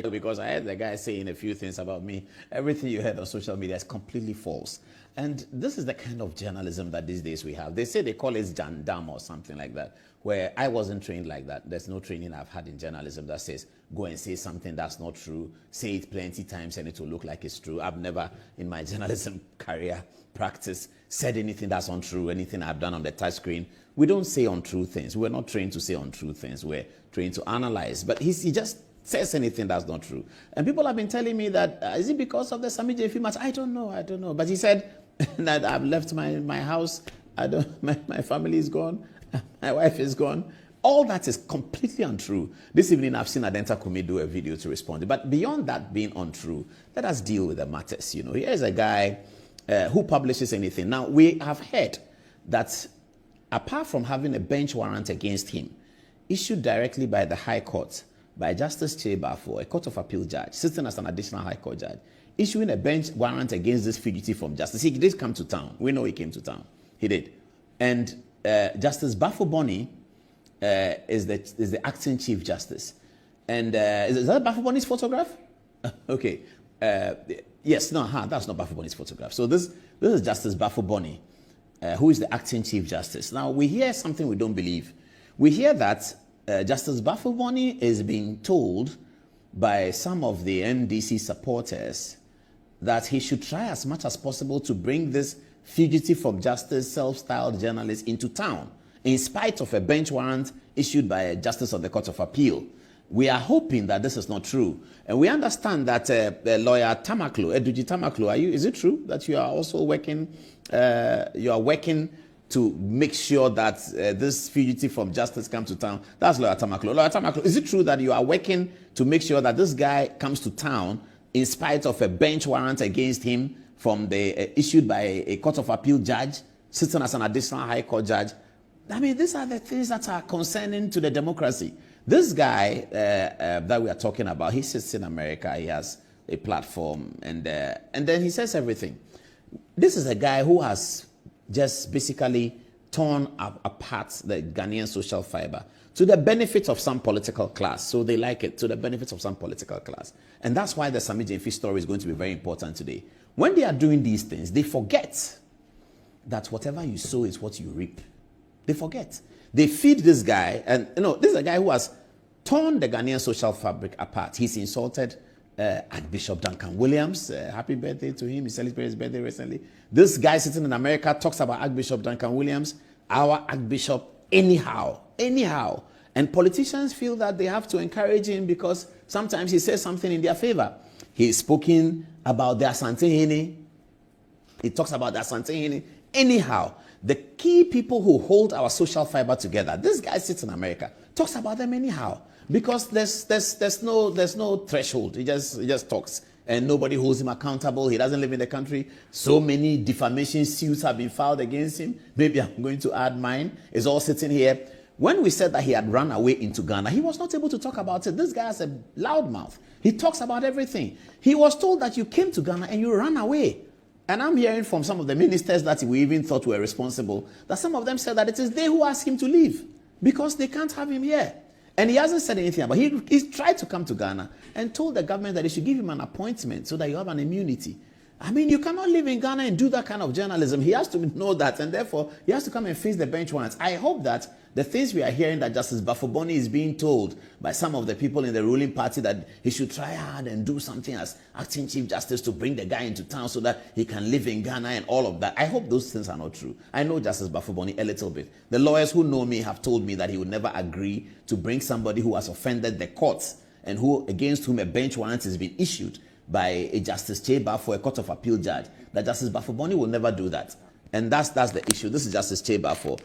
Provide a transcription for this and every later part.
Because I heard the guy saying a few things about me. Everything you heard on social media is completely false. And this is the kind of journalism that these days we have. They say they call it jandam or something like that, where I wasn't trained like that. There's no training I've had in journalism that says, go and say something that's not true, say it plenty times and it will look like it's true. I've never, in my journalism career practice, said anything that's untrue, anything I've done on the touch screen. We don't say untrue things. We're not trained to say untrue things. We're trained to analyze. But he just says anything that's not true. And people have been telling me that, is it because of the Sami JP match? I don't know. But he said that I've left my house. My family is gone. My wife is gone. All that is completely untrue. This evening, I've seen Adenta Kumi do a video to respond. But beyond that being untrue, let us deal with the matters. You know, here's a guy who publishes anything. Now, we have heard that apart from having a bench warrant against him, issued directly by the High Court, by Justice Baffoe, a Court of Appeal judge, sitting as an additional High Court judge, issuing a bench warrant against this fugitive from justice. He did come to town. We know he came to town. He did. And Justice Baffoe Bonny is the acting Chief Justice. And is that Baffoe Bonny's photograph? Okay. Yes, that's not Baffoe Bonny's photograph. So this is Justice Baffoe Bonny, who is the acting Chief Justice. Now, we hear something we don't believe. We hear that Justice Baffoe Bonny is being told by some of the NDC supporters that he should try as much as possible to bring this fugitive from justice, self-styled journalist into town, in spite of a bench warrant issued by a justice of the Court of Appeal. We are hoping that this is not true. And we understand that lawyer Tamaklo, Eduji Tamaklo, is it true that you are also working, to make sure that this fugitive from justice comes to town? That's Lawyer Tamaklo. Lawyer Tamaklo, is it true that you are working to make sure that this guy comes to town in spite of a bench warrant against him from the issued by a Court of Appeal judge, sitting as an additional High Court judge? I mean, these are the things that are concerning to the democracy. This guy that we are talking about, he sits in America, he has a platform, and then he says everything. This is a guy who has just basically torn apart the Ghanaian social fiber to the benefit of some political class. So they like it, to the benefit of some political class. And that's why the Sami Jemfi story is going to be very important today. When they are doing these things, they forget that whatever you sow is what you reap. They forget. They feed this guy, and this is a guy who has torn the Ghanaian social fabric apart. He's insulted Archbishop Duncan Williams. Happy birthday to him. He celebrated his birthday recently. This guy sitting in America talks about Archbishop Duncan Williams, our Archbishop, anyhow. And politicians feel that they have to encourage him because sometimes he says something in their favor. He's spoken about the Asante Hene. He talks about the Asante Hene. Anyhow, the key people who hold our social fiber together, this guy sits in America, talks about them anyhow. Because there's no threshold. He just talks, and nobody holds him accountable. He doesn't live in the country. So many defamation suits have been filed against him. Maybe I'm going to add mine. It's all sitting here. When we said that he had run away into Ghana, he was not able to talk about it. This guy has a loud mouth. He talks about everything. He was told that you came to Ghana and you ran away. And I'm hearing from some of the ministers that we even thought were responsible, that some of them said that it is they who asked him to leave because they can't have him here. And he hasn't said anything about it. He's tried to come to Ghana and told the government that they should give him an appointment so that you have an immunity. I mean, you cannot live in Ghana and do that kind of journalism. He has to know that, and therefore, he has to come and face the bench warrants. I hope that the things we are hearing that Justice Baffoe Bonny is being told by some of the people in the ruling party that he should try hard and do something as acting Chief Justice to bring the guy into town so that he can live in Ghana and all of that. I hope those things are not true. I know Justice Baffoe Bonny a little bit. The lawyers who know me have told me that he would never agree to bring somebody who has offended the courts and against whom a bench warrant has been issued by a Justice Baffoe, a Court of Appeal judge. That Justice Baffoe Bonny will never do that. And that's the issue. This is Justice Baffoe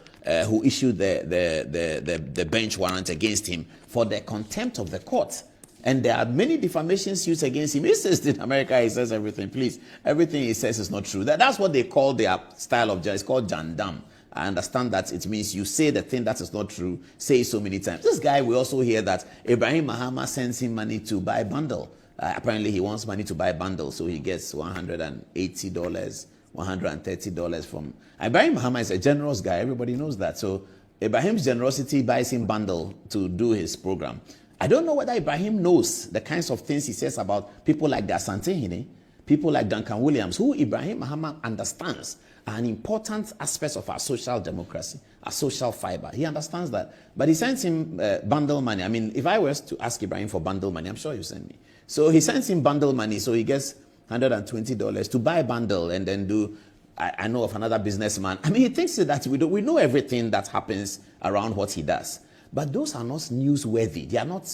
who issued the bench warrant against him for the contempt of the court. And there are many defamation suits against him. He says in America, he says everything. Please, everything he says is not true. That's what they call their style of justice. It's called jandam. I understand that it means you say the thing that is not true, say it so many times. This guy, we also hear that Ibrahim Mahama sends him money to buy a bundle. Apparently, he wants money to buy a bundle, so he gets $180, $130 from... Ibrahim Mahama is a generous guy. Everybody knows that. So Ibrahim's generosity buys him bundle to do his program. I don't know whether Ibrahim knows the kinds of things he says about people like the Asante-Hene, people like Duncan Williams, who Ibrahim Mahama understands are an important aspect of our social democracy, our social fiber. He understands that. But he sends him bundle money. I mean, if I was to ask Ibrahim for bundle money, I'm sure he'll send me. So he sends him bundle money, so he gets $120 to buy a bundle and then do, I know of another businessman. I mean, he thinks that we know everything that happens around what he does. But those are not newsworthy. They are not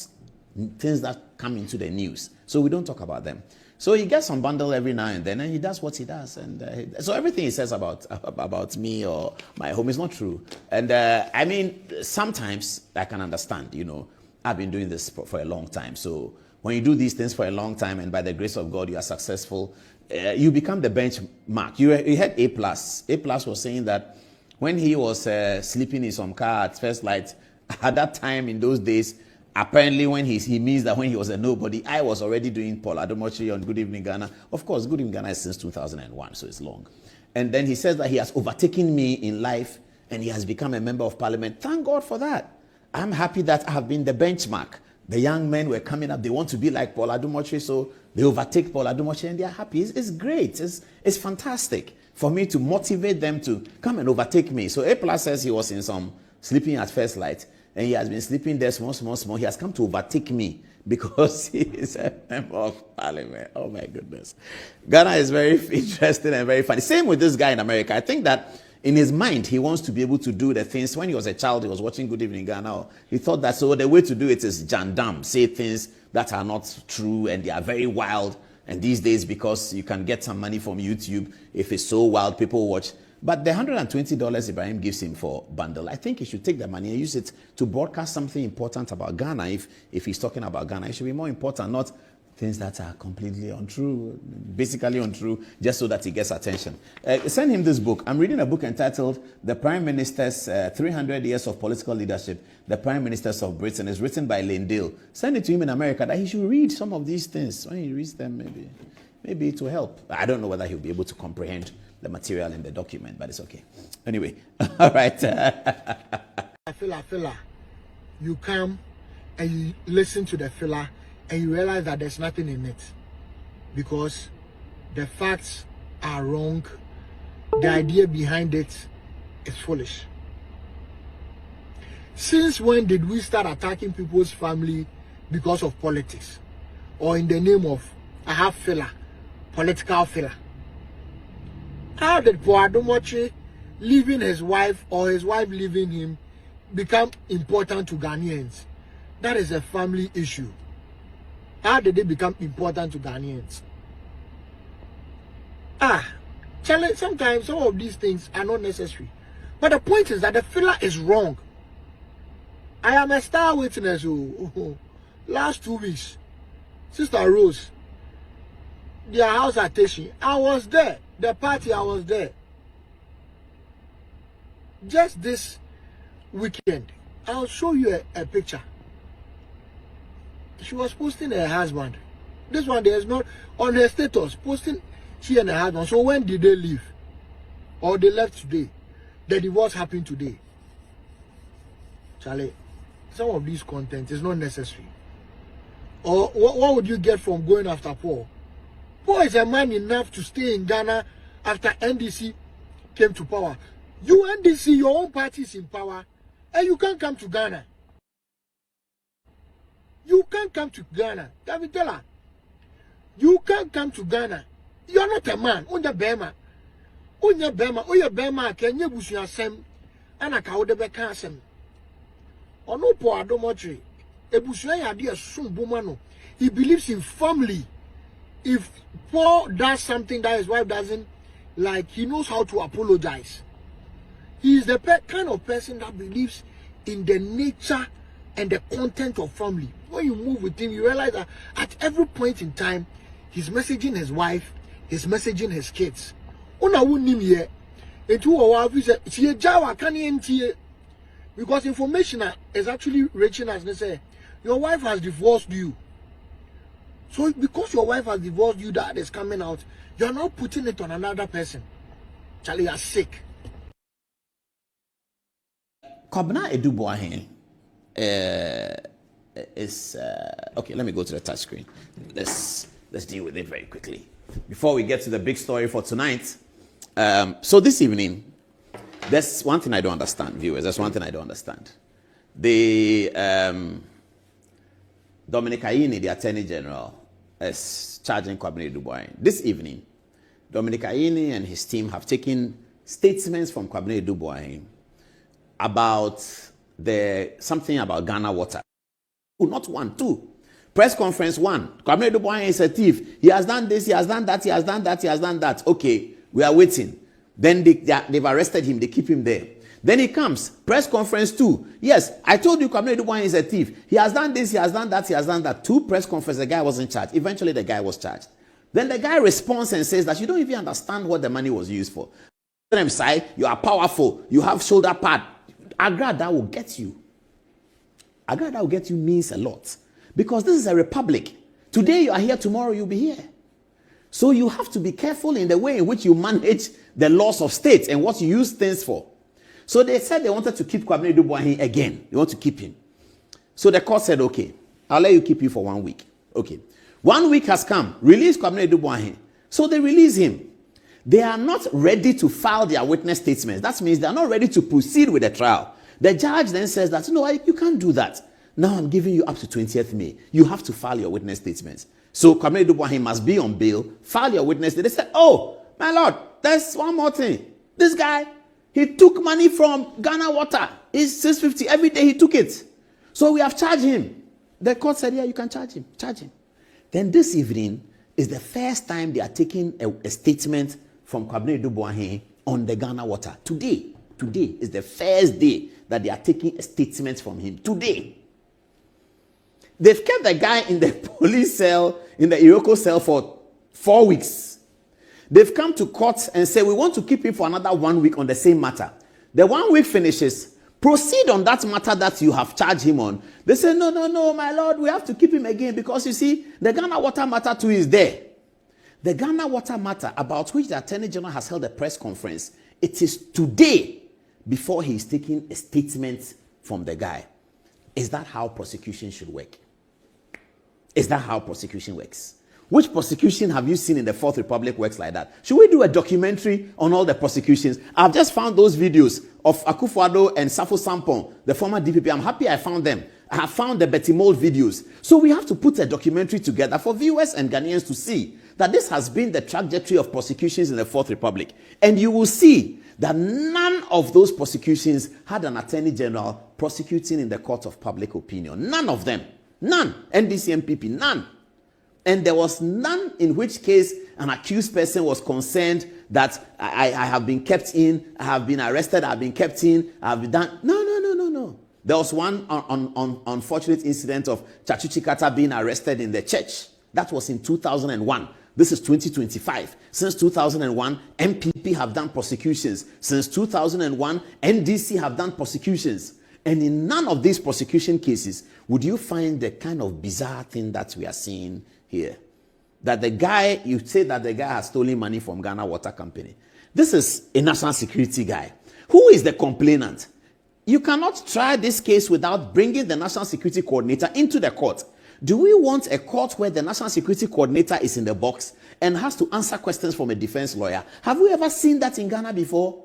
things that come into the news. So we don't talk about them. So he gets some bundle every now and then, and he does what he does. And so everything he says about me or my home is not true. And I mean, sometimes I can understand, you know, I've been doing this for a long time. So when you do these things for a long time and by the grace of God, you are successful, you become the benchmark. You had A+. A+ was saying that when he was sleeping in some car at first light, at that time in those days, apparently when he means that when he was a nobody, I was already doing Paul Adomochi on Good Evening Ghana. Of course, Good Evening Ghana is since 2001, so it's long. And then he says that he has overtaken me in life and he has become a member of parliament. Thank God for that. I'm happy that I have been the benchmark. The young men were coming up. They want to be like Paul Adomochi, so they overtake Paul Adomochi and they're happy. It's great. It's fantastic for me to motivate them to come and overtake me. So A+ says he was in some sleeping at first light. And he has been sleeping there small. He has come to overtake me because he is a member of parliament. Oh my goodness. Ghana is very interesting and very funny. Same with this guy in America. I think that in his mind, he wants to be able to do the things. When he was a child, he was watching Good Evening Ghana. He thought that so the way to do it is jandam, say things that are not true and they are very wild. And these days, because you can get some money from YouTube, if it's so wild, people watch. But the $120 Ibrahim gives him for bundle, I think he should take the money and use it to broadcast something important about Ghana. If he's talking about Ghana, it should be more important, not things that are completely untrue, basically untrue, just so that he gets attention. Send him this book. I'm reading a book entitled The Prime Minister's 300 Years of Political Leadership, The Prime Ministers of Britain. It's written by Lindale. Send it to him in America that he should read some of these things. When he reads them, maybe it will help. I don't know whether he'll be able to comprehend the material in the document, but it's okay. Anyway, all right. Filler. You come and you listen to the filler and you realize that there's nothing in it because the facts are wrong. The idea behind it is foolish. Since when did we start attacking people's family because of politics or in the name of I have filler, political filler? How did Paul Adomochi leaving his wife or his wife leaving him become important to Ghanaians? That is a family issue. How did they become important to Ghanaians? Charlie, sometimes some of these things are not necessary. But the point is that the filler is wrong. I am a star witness. Last 2 weeks, Sister Rose, their house at Teshi, I was there. The party, I was there. Just this weekend, I'll show you a picture. She was posting her husband. This one there is not on her status, posting she and her husband. So when did they leave? Or they left today? The divorce happened today. Charlie, some of these content is not necessary. Or what would you get from going after Paul? Paul is a man enough to stay in Ghana after NDC came to power. You NDC, your own party is in power, and you can't come to Ghana. You can't come to Ghana. David Della, you can't come to Ghana. You are not a man. Unya Bema. Unya Bema, can you bush your sem? And I call the Becasem. Or no Paul Adomochi. A bushray idea soon Bumano. He believes in family. If Paul does something that his wife doesn't like, he knows how to apologize. He is the kind of person that believes in the nature and the content of family. When you move with him, you realize that at every point in time, he's messaging his wife, he's messaging his kids. Because information is actually reaching us. They say, your wife has divorced you. So because your wife has divorced you, that is coming out, you're not putting it on another person. Charlie, you're sick. Kobna Eduboahen, is okay. Let me go to the touch screen. Let's deal with it very quickly before we get to the big story for tonight. So this evening, there's one thing I don't understand, viewers. There's one thing I don't understand. The Dominic Ayine, the Attorney General, is charging Kwabena Dubois. This evening, Dominic Ayine and his team have taken statements from Kwabena Dubois about something about Ghana Water. Not one, two. Press conference one. Kwabena Dubois is a thief. He has done this, he has done that, he has done that, he has done that. Okay, we are waiting. Then they've arrested him, they keep him there. Then he comes, press conference two. Yes, I told you Kwabena Dubois is a thief. He has done this, he has done that, he has done that. Two press conferences, the guy wasn't charged. Eventually the guy was charged. Then the guy responds and says that you don't even understand what the money was used for. You are powerful, you have shoulder pad. Agra, that will get you. Agra, that will get you means a lot. Because this is a republic. Today you are here, tomorrow you'll be here. So you have to be careful in the way in which you manage the laws of states and what you use things for. So they said they wanted to keep Kwabena Dubois again. They want to keep him. So the court said, okay, I'll let you keep him for 1 week. Okay. 1 week has come. Release Kwabena Dubois. So they release him. They are not ready to file their witness statements. That means they are not ready to proceed with the trial. The judge then says that, no, you can't do that. Now I'm giving you up to 20th May. You have to file your witness statements. So Kwabena Dubois must be on bail. File your witness. They said, oh, my lord, there's one more thing. This guy, he took money from Ghana Water. It's 650 every day he took it. So we have charged him. The court said, yeah, you can charge him. Charge him. Then this evening is the first time they are taking a statement from Kwabena Dubois on the Ghana Water. Today is the first day that they are taking a statement from him. Today. They've kept the guy in the police cell, in the Iroko cell for 4 weeks. They've come to court and said, we want to keep him for another 1 week on the same matter. The 1 week finishes. Proceed on that matter that you have charged him on. They say, no, my lord, we have to keep him again because you see, the Ghana Water matter too is there. The Ghana Water matter about which the Attorney General has held a press conference, it is today before he is taking a statement from the guy. Is that how prosecution should work? Is that how prosecution works? Which prosecution have you seen in the Fourth Republic works like that? Should we do a documentary on all the prosecutions? I've just found those videos of Akufo-Addo and Safo Sampon, the former DPP. I'm happy I found them. I have found the Betty Mold videos. So we have to put a documentary together for viewers and Ghanaians to see that this has been the trajectory of prosecutions in the Fourth Republic. And you will see that none of those prosecutions had an Attorney General prosecuting in the court of public opinion. None of them. None. NDC MPP, none. And there was none in which case an accused person was concerned that I have been kept in, I have been arrested, I have been kept in, I have been done. No. There was one unfortunate incident of Chachu Chikata being arrested in the church. That was in 2001. This is 2025. Since 2001, MPP have done prosecutions. Since 2001, NDC have done prosecutions. And in none of these prosecution cases would you find the kind of bizarre thing that we are seeing here. That the guy, you say that the guy has stolen money from Ghana Water Company. This is a national security guy. Who is the complainant? You cannot try this case without bringing the national security coordinator into the court. Do we want a court where the national security coordinator is in the box and has to answer questions from a defense lawyer? Have we ever seen that in Ghana before?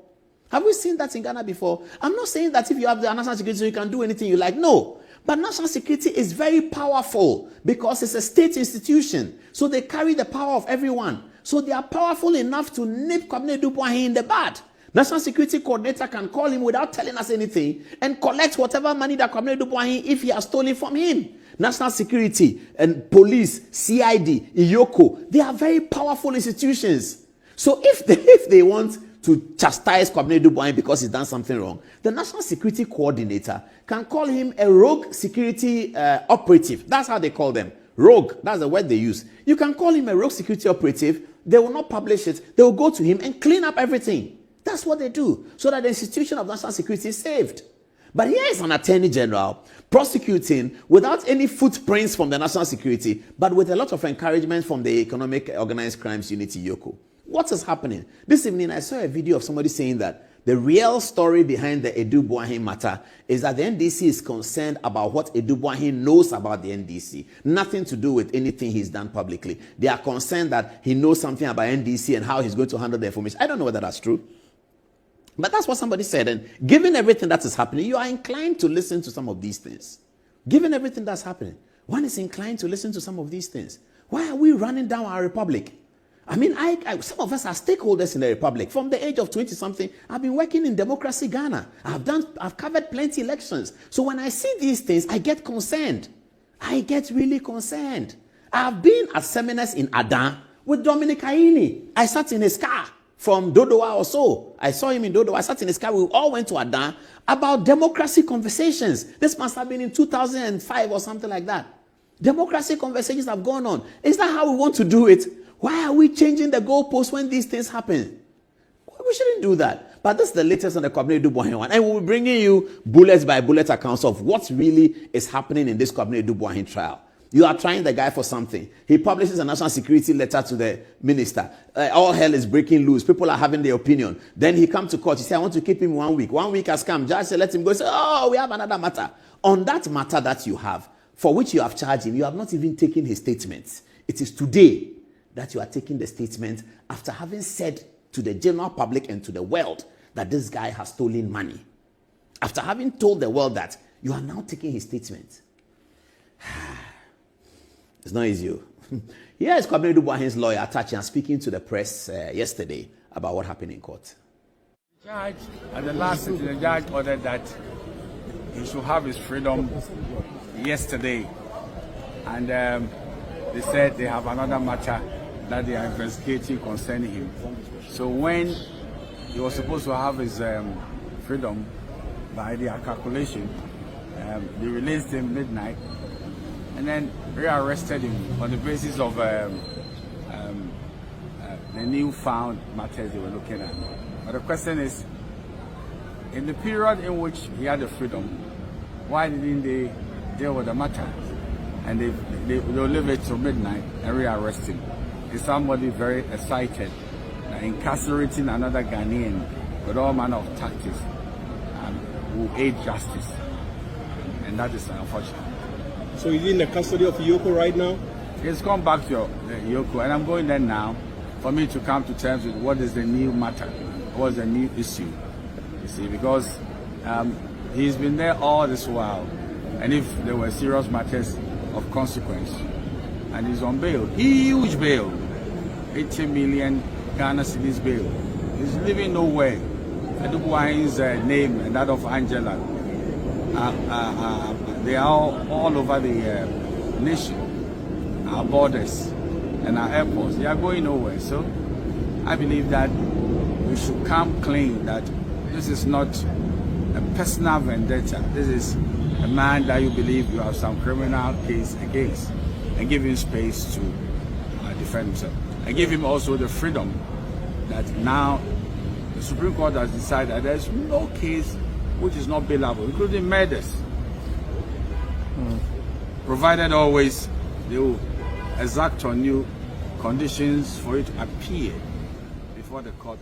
Have we seen that in Ghana before? I'm not saying that if you have the national security, you can do anything you like. No. But national security is very powerful because it's a state institution. So they carry the power of everyone. So they are powerful enough to nip Kwabena Dubois in the bud. National security coordinator can call him without telling us anything and collect whatever money that Kwabena Dubois if he has stolen from him. National security and police, CID, IYOKO, they are very powerful institutions. So if they want to chastise Kwabena Dubois because he's done something wrong, the national security coordinator can call him a rogue security operative. That's how they call them. Rogue, that's the word they use. You can call him a rogue security operative. They will not publish it. They will go to him and clean up everything. That's what they do, so that the institution of national security is saved. But here is an Attorney General prosecuting without any footprints from the national security, but with a lot of encouragement from the Economic Organized Crimes Unit, IYOKO. What is happening? This evening, I saw a video of somebody saying that The real story behind the Edu Boahen matter is that the NDC is concerned about what Edu Boahen knows about the NDC. Nothing to do with anything he's done publicly. They are concerned that he knows something about NDC and how he's going to handle the information. I don't know whether that's true. But that's what somebody said. And given everything that is happening, you are inclined to listen to some of these things. Given everything that's happening, one is inclined to listen to some of these things. Why are we running down our republic? I mean, some of us are stakeholders in the republic. From the age of 20-something, I've been working in Democracy Ghana. I've covered plenty elections. So when I see these things, I get concerned. I get really concerned. I've been at seminars in Adan with Dominic Aini. I sat in his car from Dodowa or so. I saw him in Dodowa. I sat in his car. We all went to Adan about democracy conversations. This must have been in 2005 or something like that. Democracy conversations have gone on. Is that how we want to do it? Why are we changing the goalposts when these things happen? We shouldn't do that. But this is the latest on the Kwabena Edu Boahen one. And we'll be bringing you bullet by bullet accounts of what really is happening in this Kwabena Edu Boahen trial. You are trying the guy for something. He publishes a national security letter to the minister. All hell is breaking loose. People are having their opinion. Then he comes to court. He says, I want to keep him 1 week. 1 week has come. Judge said, let him go. He said, oh, we have another matter. On that matter that you have, for which you have charged him, you have not even taken his statements. It is today that you are taking the statement after having said to the general public and to the world that this guy has stolen money. After having told the world that, you are now taking his statement. It's not easy. Here is Kwabena Edu Boahen's lawyer, Atachi, speaking to the press yesterday about what happened in court. Judge, at the last sitting, the judge ordered that he should have his freedom yesterday. And they said they have another matter that they are investigating concerning him. So when he was supposed to have his freedom, by their calculation, they released him midnight and then rearrested him on the basis of the newfound matters they were looking at. But the question is, in the period in which he had the freedom, why didn't they deal with the matter? And they'll leave it till midnight and rearrest him. Is somebody very excited, incarcerating another Ghanaian with all manner of tactics will aid justice, and that is unfortunate. So he's in the custody of Yoko right now? He's come back to Yoko, and I'm going there now for me to come to terms with what is the new matter, what is the new issue. You see, because he's been there all this while, and if there were serious matters of consequence, and he's on bail, huge bail, 80 million Ghana cedis bail. He's living nowhere. Edu Boahen's name and that of Angela, they are all over the nation, our borders and our airports. They are going nowhere. So I believe that we should come clean that this is not a personal vendetta. This is a man that you believe you have some criminal case against, and give him space to defend himself. And give him also the freedom that now the Supreme Court has decided that there's no case which is not bailable, including murders. Provided always they will exact on you conditions for you to appear before the court.